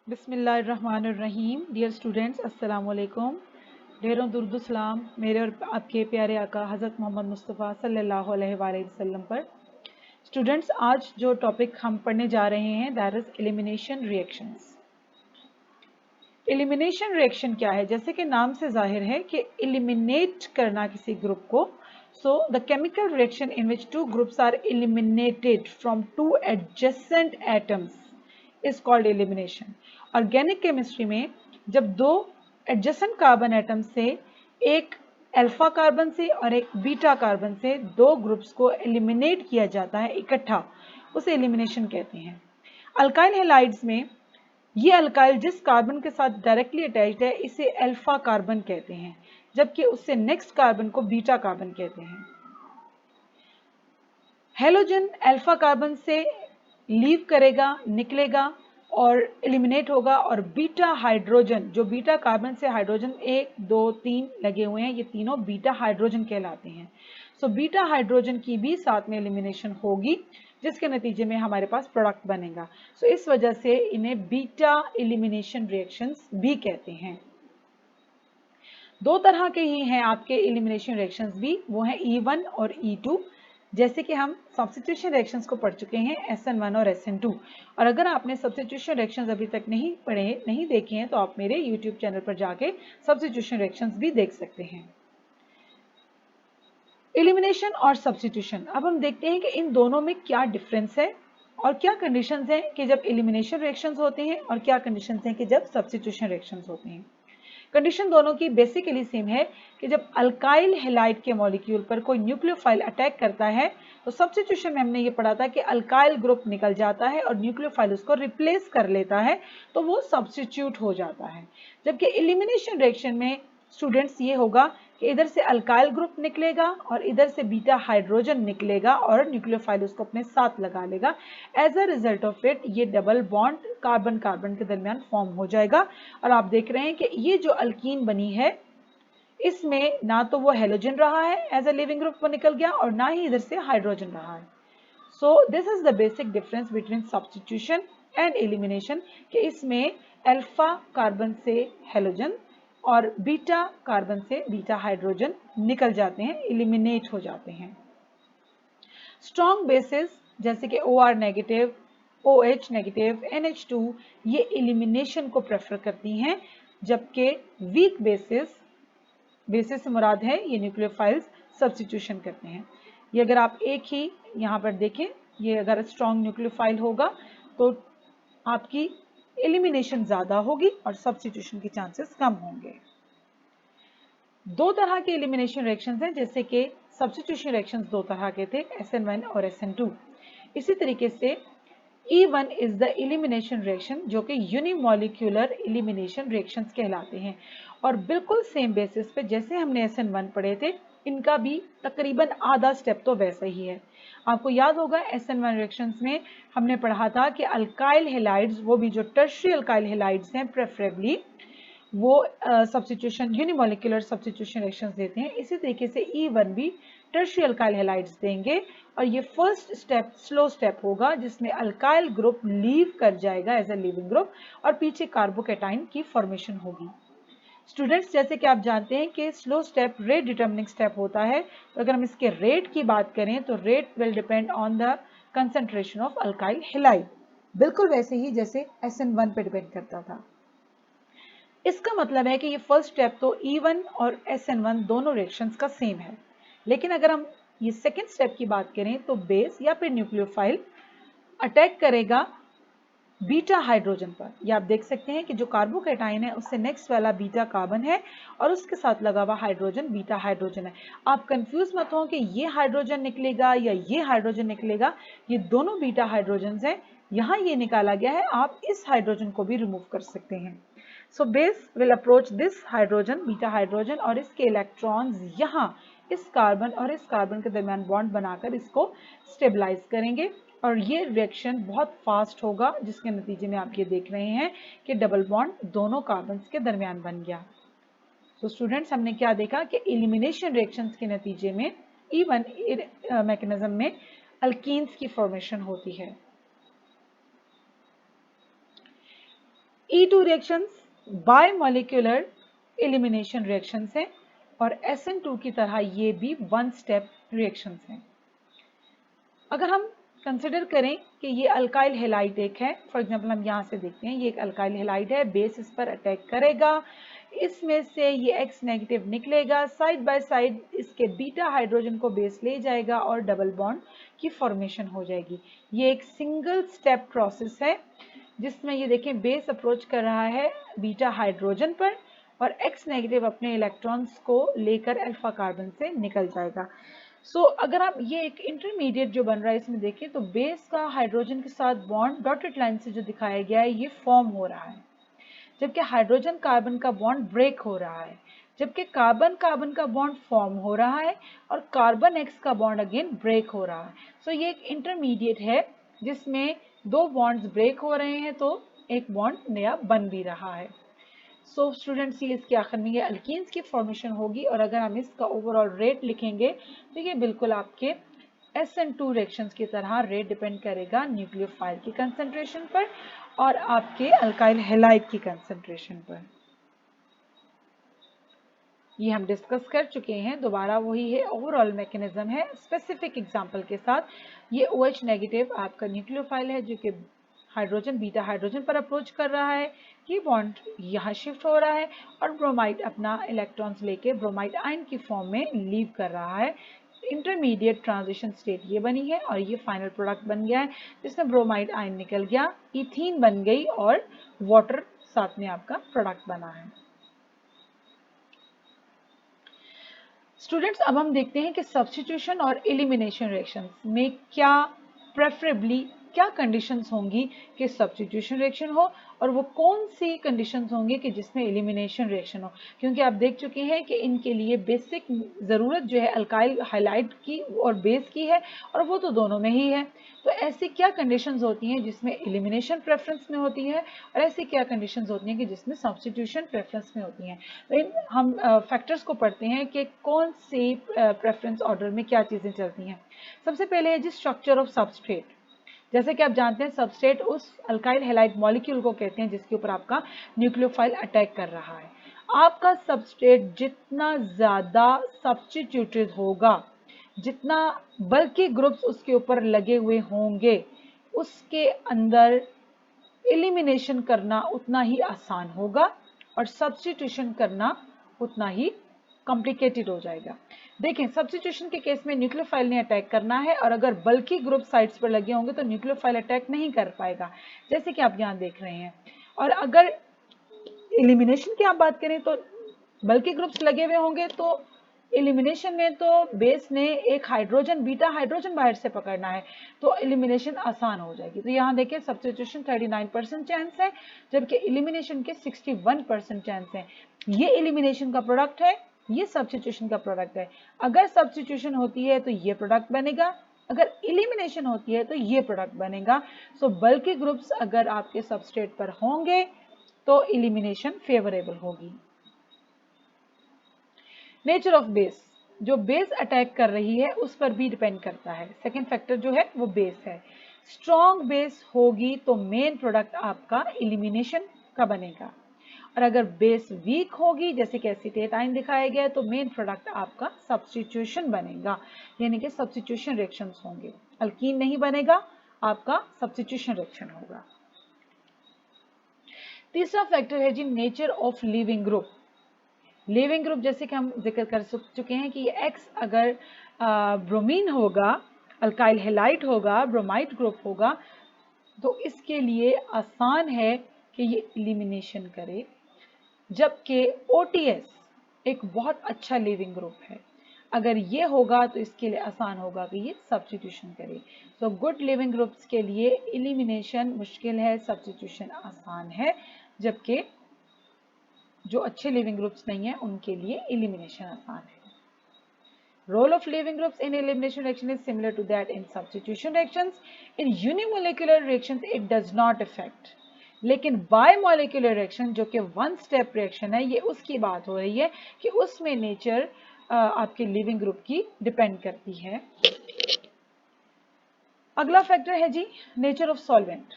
बिस्मिल्लाहिर्रहमानिर्रहीम। Dear students, अस्सलाम वालेकुम। ढेरों दुरूद सलाम मेरे और आपके प्यारे आका हज़रत मोहम्मद मुस्तफ़ा सल्लल्लाहु अलैहि वसल्लम पर। स्टूडेंट्स, आज जो टॉपिक हम पढ़ने जा रहे हैं that is elimination reactions. Elimination reaction क्या है? जैसे कि नाम से जाहिर है कि एलिमिनेट करना किसी ग्रुप को। So the chemical reaction in which two groups are eliminated from two adjacent atoms is called elimination. Organic chemistry में जब दो एडजेसेंट कार्बन एटम से, एक अल्फा कार्बन से और एक बीटा कार्बन से, दो ग्रुप्स को एलिमिनेट किया जाता है इकट्ठा, उसे एलिमिनेशन कहते हैं। अल्काइल हैलाइड्स में ये अल्काइल जिस कार्बन के साथ डायरेक्टली अटैच्ड है इसे अल्फा कार्बन कहते हैं, जबकि उससे नेक्स्ट कार्बन को बीटा कार्बन कहते हैं। हेलोजन अल्फा कार्बन से लीव करेगा, निकलेगा और एलिमिनेट होगा, और बीटा हाइड्रोजन, जो बीटा कार्बन से हाइड्रोजन 1, 2, 3 लगे हुए हैं, ये तीनों बीटा हाइड्रोजन कहलाते हैं। सो बीटा हाइड्रोजन की भी साथ में एलिमिनेशन होगी, जिसके नतीजे में हमारे पास प्रोडक्ट बनेगा। सो इस वजह से इन्हें बीटा एलिमिनेशन रिएक्शंस भी कहते हैं। दो तरह के ही हैं आपके एलिमिनेशन रिएक्शंस भी, वो हैं E1 और E2। जैसे कि हम सब्स्टिट्यूशन रिएक्शंस को पढ़ चुके हैं, SN1 और SN2। और अगर आपने सब्स्टिट्यूशन रिएक्शंस अभी तक नहीं पढ़े, नहीं देखे हैं, तो आप मेरे यूट्यूब चैनल पर जाके सब्स्टिट्यूशन रिएक्शंस भी देख सकते हैं। एलिमिनेशन और सब्स्टिट्यूशन, अब हम देखते हैं कि इन दोनों में क्या डिफरेंस है और क्या कंडीशंस हैं कि जब एलिमिनेशन रिएक्शंस होते हैं और क्या कंडीशंस हैं कि जब सब्स्टिट्यूशन रिएक्शंस होते हैं। कंडीशन दोनों की बेसिकली सेम है कि जब अल्काइल हैलाइड के मॉलिक्यूल पर कोई न्यूक्लियोफाइल अटैक करता है तो सब्स्टिट्यूशन में हमने ये पढ़ा था कि अल्काइल ग्रुप निकल जाता है और न्यूक्लियोफाइल उसको रिप्लेस कर लेता है, तो वो सब्स्टिट्यूट हो जाता है। जबकि एलिमिनेशन रिएक्शन में स्टूडेंट्स ये होगा कि इधर से अल्काइल ग्रुप निकलेगा और इधर से बीटा हाइड्रोजन निकलेगा और न्यूक्लियोफाइल उसको अपने साथ लगा लेगा। As a result of it ये डबल बॉन्ड कार्बन कार्बन के दरमियान फॉर्म हो जाएगा। और आप देख रहे हैं कि ये जो अल्कीन बनी है इसमें ना तो वो हेलोजन रहा है एज अ लिविंग ग्रुप, वो निकल गया, और ना ही इधर से हाइड्रोजन रहा है। So this is the basic difference between substitution and elimination, कि इसमें अल्फा कार्बन से हेलोजन और बीटा कार्बन से बीटा हाइड्रोजन निकल जाते हैं, एलिमिनेट हो जाते हैं। स्ट्रॉन्ग बेसिस जैसे कि OR negative, OH negative, NH2 ये एलिमिनेशन को प्रेफर करती हैं, जबकि वीक बेसिस से मुराद है ये न्यूक्लियोफाइल्स सब्स्टिट्यूशन करते हैं। ये अगर आप एक ही यहाँ पर देखें, ये अगर स्ट्रॉन्ग न्यूक्लियोफाइल होगा तो आपकी एलिमिनेशन ज़्यादा होगी और सब्स्टिट्यूशन के चांसेस कम होंगे। दो तरह के एलिमिनेशन रिएक्शंस हैं, जैसे कि सब्स्टिट्यूशन रिएक्शंस दो तरह के थे, SN1 और SN2। इसी तरीके से E1 is the elimination reaction, जो कि यूनिमॉलिक्यूलर एलिमिनेशन रिएक्शंस कहलाते हैं। और बिल्कुल सेम बेसिस पे जैसे हमने SN1 पढ़े थे, इनका भी तकरीबन आधा स्टेप तो वैसा ही है। आपको याद होगा SN1 रिएक्शंस में हमने पढ़ा था कि अल्काइल हैलाइड्स, वो भी जो टर्शियरी अल्काइल हैलाइड्स हैं, प्रेफरेबली वो सब्स्टिट्यूशन यूनिमॉलिक्यूलर सब्स्टिट्यूशन रिएक्शंस देते हैं। इसी तरीके से E1 भी टर्शियरी अल्काइल हैलाइड्स देंगे, और ये फर्स्ट स्टेप स्लो स्टेप होगा जिसमें अल्काइल ग्रुप लीव कर जाएगा एज अ लिविंग ग्रुप और पीछे कार्बोकैटाइन की फॉर्मेशन होगी। स्टूडेंट्स, जैसे कि आप जानते हैं कि slow step rate determining step होता है, तो अगर हम इसके रेट की बात करें तो rate will depend on the concentration of alkyl halide, बिल्कुल वैसे ही जैसे SN1 पे डिपेंड करता था। इसका मतलब है कि ये फर्स्ट स्टेप तो E1 और SN1 दोनों रिएक्शंस का सेम है, लेकिन अगर हम ये सेकेंड स्टेप की बात करें तो बेस या फिर न्यूक्लियोफाइल अटैक करेगा बीटा हाइड्रोजन पर। ये आप देख सकते हैं कि जो कार्बोकैटाइन है उससे नेक्स्ट वाला बीटा कार्बन है और उसके साथ लगा हुआ हाइड्रोजन बीटा हाइड्रोजन है। आप कंफ्यूज मत हो कि ये हाइड्रोजन निकलेगा या ये हाइड्रोजन निकलेगा, ये दोनों बीटा हाइड्रोजन हैं। यहाँ ये निकाला गया है, आप इस हाइड्रोजन को भी रिमूव कर सकते हैं। So base will approach this hydrogen beta hydrogen और इसके इलेक्ट्रॉन्स यहाँ इस कार्बन और इस कार्बन के दरमियान बॉन्ड बनाकर इसको स्टेबलाइज करेंगे, और ये रिएक्शन बहुत फास्ट होगा, जिसके नतीजे में आप ये देख रहे हैं कि डबल बॉन्ड दोनों कार्बन्स के दरमियान बन गया। तो स्टूडेंट्स, हमने क्या देखा कि एलिमिनेशन रिएक्शंस के नतीजे में E1 मैकेनिज्म में अल्कीन्स की फॉर्मेशन होती है। E2 reactions bimolecular elimination reactions हैं और SN2 की तरह ये भी वन स्टेप रिएक्शंस हैं। अगर हम कंसिडर करें कि ये अल्काइल हैलाइड एक है, फॉर एग्जांपल हम यहाँ से देखते हैं ये एक अल्काइल हैलाइड है, बेस इस पर अटैक करेगा, इसमें से ये X नेगेटिव निकलेगा, साइड बाय साइड इसके बीटा हाइड्रोजन को बेस ले जाएगा और डबल बॉन्ड की फॉर्मेशन हो जाएगी। ये एक सिंगल स्टेप प्रोसेस है जिसमें ये देखें बेस अप्रोच कर रहा है बीटा हाइड्रोजन पर और X नेगेटिव अपने इलेक्ट्रॉन्स को लेकर अल्फा कार्बन से निकल जाएगा। अगर आप ये एक इंटरमीडिएट जो बन रहा है इसमें देखें तो बेस का हाइड्रोजन के साथ बॉन्ड डॉटेड लाइन से जो दिखाया गया है ये फॉर्म हो रहा है, जबकि हाइड्रोजन कार्बन का बॉन्ड ब्रेक हो रहा है, जबकि कार्बन कार्बन का बॉन्ड फॉर्म हो रहा है और कार्बन एक्स का बॉन्ड अगेन ब्रेक हो रहा है। ये एक इंटरमीडिएट है जिसमें दो बॉन्ड्स ब्रेक हो रहे हैं तो एक बॉन्ड नया बन भी रहा है। स्टूडेंट्स ये इसके आखिर में ये अल्कीन्स की फॉर्मेशन होगी और अगर हम इसका ओवरऑल रेट लिखेंगे तो ये बिल्कुल आपके SN2 रिएक्शंस की तरह रेट डिपेंड करेगा न्यूक्लियोफाइल की कंसंट्रेशन पर और आपके अल्काइल हैलाइड की कंसंट्रेशन पर। ये हम डिस्कस कर चुके हैं, दोबारा वही है, ओवरऑल मैकेनिज्म है स्पेसिफिक एग्जांपल के साथ। ये OH नेगेटिव आपका न्यूक्लियोफाइल है जो कि हाइड्रोजन बीटा हाइड्रोजन पर अप्रोच कर रहा है, ये बॉन्ड यहाँ शिफ्ट हो रहा है और ब्रोमाइड अपना इलेक्ट्रॉन्स लेके ब्रोमाइड आयन की फॉर्म में लीव कर रहा है। इंटरमीडिएट ट्रांजिशन स्टेट ये बनी है और ये फाइनल प्रोडक्ट बन गया है जिसमें ब्रोमाइड आयन निकल गया, इथीन बन गई और वाटर साथ में आपका प्रोडक्ट बना है। स्टूडेंट्स अब हम देखते हैं कि सब्स्टिट्यूशन और एलिमिनेशन रिएक्शंस में क्या प्रेफरेबली क्या कंडीशंस होंगी कि सब्स्टिट्यूशन रिएक्शन हो और वो कौन सी कंडीशंस होंगी कि जिसमें एलिमिनेशन रिएक्शन हो, क्योंकि आप देख चुके हैं कि इनके लिए बेसिक ज़रूरत जो है अल्काइल हाइलाइड की और बेस की है और वो तो दोनों में ही है। तो ऐसी क्या कंडीशंस होती हैं जिसमें एलिमिनेशन प्रेफरेंस में होती है और ऐसी क्या कंडीशंस होती हैं कि जिसमें सब्स्टिट्यूशन प्रेफरेंस में होती हैं। तो हम फैक्टर्स को पढ़ते हैं कि कौन सी प्रेफरेंस ऑर्डर में क्या चीज़ें चलती हैं। सबसे पहले है जी स्ट्रक्चर ऑफ सबस्ट्रेट। जैसे कि आप जानते हैं सबस्ट्रेट उस अल्काइल हैलाइड मॉलिक्यूल को कहते हैं जिसके ऊपर आपका न्यूक्लियोफाइल अटैक कर रहा है। आपका सबस्ट्रेट जितना ज़्यादा सब्स्टिट्यूटेड होगा, जितना बल्कि ग्रुप्स उसके ऊपर लगे हुए होंगे, उसके अंदर एलिमिनेशन करना उतना ही आसान होगा और सब्स्टिट्यूशन करना उतना ही कॉम्प्लिकेटेड हो जाएगा। देखें सब्स्टिट्यूशन के केस में न्यूक्लियोफाइल ने अटैक करना है और अगर बल्कि ग्रुप साइड्स पर लगे होंगे तो न्यूक्लियोफाइल अटैक नहीं कर पाएगा, जैसे कि आप यहाँ देख रहे हैं। और अगर एलिमिनेशन की आप बात करें तो बल्कि ग्रुप्स लगे हुए होंगे तो एलिमिनेशन में तो बेस ने एक हाइड्रोजन बीटा हाइड्रोजन बाहर से पकड़ना है तो एलिमिनेशन आसान हो जाएगी। तो यहाँ देखिए सब्स्टिट्यूशन 39% चांस है जबकि एलिमिनेशन के 61% चांस है। ये एलिमिनेशन का प्रोडक्ट है, ये सब्स्टिट्यूशन का प्रोडक्ट है। अगर सब्स्टिट्यूशन होती है तो ये प्रोडक्ट बनेगा, अगर एलिमिनेशन होती है तो ये प्रोडक्ट बनेगा। बल्कि ग्रुप्स अगर आपके सबस्ट्रेट पर होंगे तो एलिमिनेशन फेवरेबल होगी। नेचर ऑफ बेस, जो बेस अटैक कर रही है उस पर भी डिपेंड करता है। सेकेंड फैक्टर जो है वो बेस है। स्ट्रॉन्ग बेस होगी तो मेन प्रोडक्ट आपका एलिमिनेशन का बनेगा और अगर बेस वीक होगी जैसे कि एसीटेट आयन दिखाया गया है तो मेन प्रोडक्ट आपका सब्स्टिट्यूशन बनेगा, यानी कि सब्स्टिट्यूशन रिएक्शंस होंगे। अल्कीन नहीं बनेगा, आपका सब्स्टिट्यूशन रिएक्शन होगा। तीसरा फैक्टर है जी nature of leaving group. Leaving group जैसे कि हम जिक्र कर चुके हैं कि ये X अगर ब्रोमीन होगा, अल्काइल हैलाइड होगा, ब्रोमाइड ग्रुप होगा तो इसके लिए आसान है कि ये एलिमिनेशन करे, जबकि OTS एक बहुत अच्छा लिविंग ग्रुप है, अगर ये होगा तो इसके लिए आसान होगा कि ये सब्स्टिट्यूशन करे। गुड लिविंग ग्रुप्स के लिए एलिमिनेशन मुश्किल है, सब्स्टिट्यूशन आसान है, जबकि जो अच्छे लिविंग ग्रुप्स नहीं है उनके लिए एलिमिनेशन आसान है। Role of living groups in elimination reaction is similar to that in substitution reactions. In unimolecular reactions it does not affect. लेकिन बायमॉलिक्यूलर रिएक्शन जो कि वन स्टेप रिएक्शन है, ये उसकी बात हो रही है कि उसमें नेचर आपके लिविंग ग्रुप की डिपेंड करती है। अगला फैक्टर है जी nature of solvent.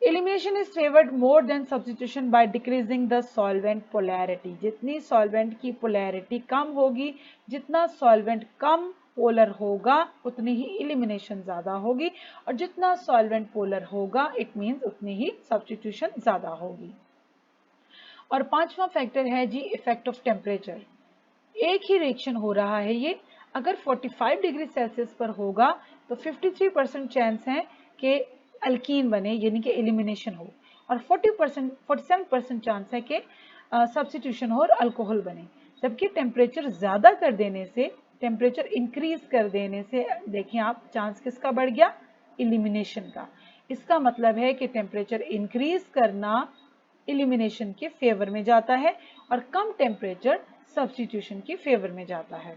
Elimination is favoured more than substitution by decreasing the solvent polarity. जितनी सॉल्वेंट की पोलैरिटी कम होगी, जितना सॉल्वेंट कम पोलर होगा, उतनी ही एलिमिनेशन ज्यादा होगी, और जितना सॉल्वेंट पोलर होगा इट मींस उतनी ही सब्स्टिट्यूशन ज्यादा होगी। और पांचवा फैक्टर है जी इफेक्ट ऑफ टेम्परेचर। एक ही रिएक्शन हो रहा है ये, अगर 45 डिग्री सेल्सियस पर होगा तो 53% चांस है कि अल्कीन बने यानी कि एलिमिनेशन हो, और 47% चांस है कि सब्स्टिट्यूशन हो और अल्कोहल बने। जबकि टेम्परेचर ज़्यादा कर देने से, टेम्परेचर इंक्रीज कर देने से देखिए आप चांस किसका बढ़ गया, एलिमिनेशन का। इसका मतलब है कि टेम्परेचर इंक्रीज करना एलिमिनेशन के फेवर में जाता है और कम टेम्परेचर सब्स्टिट्यूशन की फेवर में जाता है।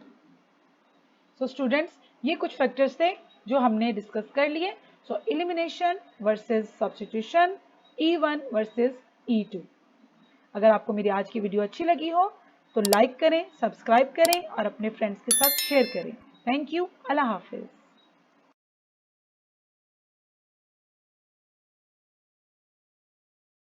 सो स्टूडेंट्स, ये कुछ फैक्टर्स थे जो हमने डिस्कस कर लिए। So elimination versus substitution, E1 versus E2। अगर आपको मेरी आज की वीडियो अच्छी लगी हो तो लाइक करें, सब्सक्राइब करें और अपने फ्रेंड्स के साथ शेयर करें। Thank you. Allah Hafiz.